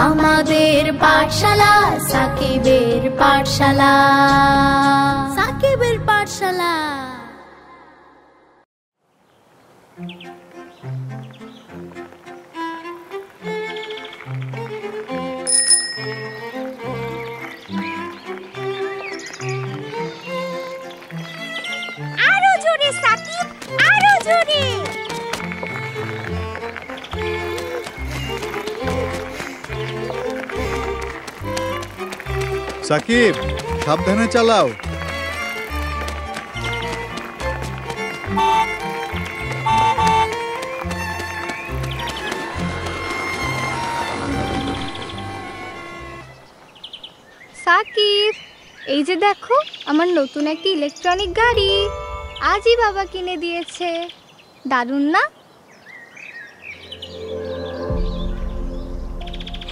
আমাদের পাঠশালা সাকিবের পাঠশালা। সাকিবের পাঠশালা। আরো জোরে সাকিব, আরো জোরে। সাকিব, সাবধানে চালাও। সাকিব, এই যে দেখো আমার নতুন একটি ইলেকট্রনিক গাড়ি আজই বাবা কিনে দিয়েছে। দারুণ না?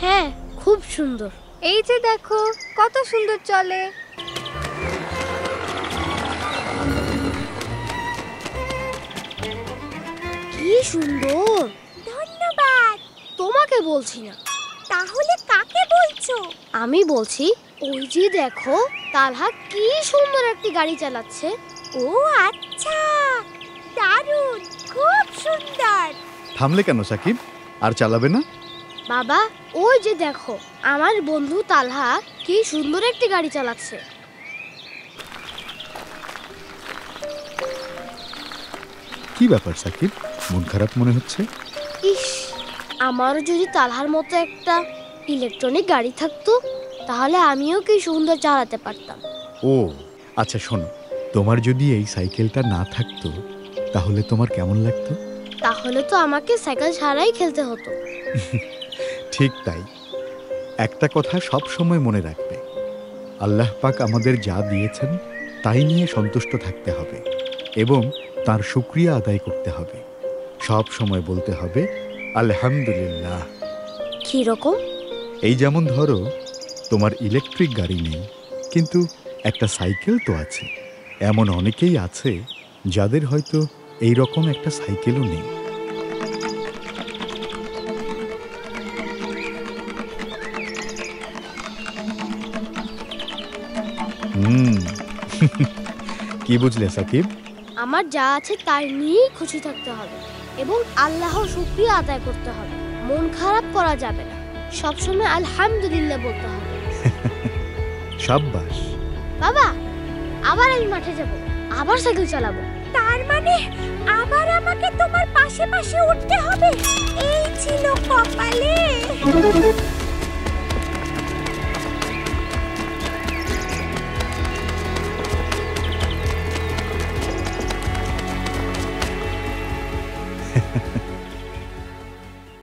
হ্যাঁ, খুব সুন্দর। এই যে দেখো কত সুন্দর চলে। কি সুন্দর। ধন্যবাদ। তোমাকে বলছি না। তাহলে কাকে বলছো? আমি বলছি, ওই যে দেখো তালহা কি সুন্দর একটি গাড়ি চালাচ্ছে। ও আচ্ছা, দারুণ, খুব সুন্দর। থামলে কেন সাকিব? আর চালাবে না? বাবা, ওই যে দেখো আমার বন্ধু তালহা কি সুন্দর একটি গাড়ি চালাচ্ছে। কি ব্যাপার সাকিব, মন খারাপ মনে হচ্ছে? ইস, আমারও যদি তালহার মতো একটা ইলেকট্রনিক গাড়ি থাকতো তাহলে আমিও কি সুন্দর চালাতে পারতাম। ও আচ্ছা, শোনো, তোমার যদি এই সাইকেলটা না থাকতো তাহলে তোমার কেমন লাগতো? তাহলে তো আমাকে সাইকেল ছাড়াই খেলতে হতো। ঠিক তাই। একটা কথা সব সময় মনে রাখবে, আল্লাহ পাক আমাদের যা দিয়েছেন তাই নিয়ে সন্তুষ্ট থাকতে হবে এবং তার শুকরিয়া আদায় করতে হবে। সব সময় বলতে হবে আলহামদুলিল্লাহ। কি রকম? এই যেমন ধরো, তোমার ইলেকট্রিক গাড়ি নেই কিন্তু একটা সাইকেল তো আছে। এমন অনেকেই আছে যাদের হয়তো এই রকম একটা সাইকেলও নেই। কি বুঝলে সাকিব? আমার যা আছে তাই নিয়েই খুশি থাকতে হবে এবং আল্লাহর শুকরিয়া আদায় করতে হবে। মন খারাপ করা যাবে না, সবসময় আলহামদুলিল্লাহ বলতে হবে। শাবাশ। বাবা, আবার আমি মাঠে যাব, আবার সাইকেল চালাবো। তার মানে আবার আমাকে তোমার পাশে পাশে উঠতে হবে? এই ছিল কপালে।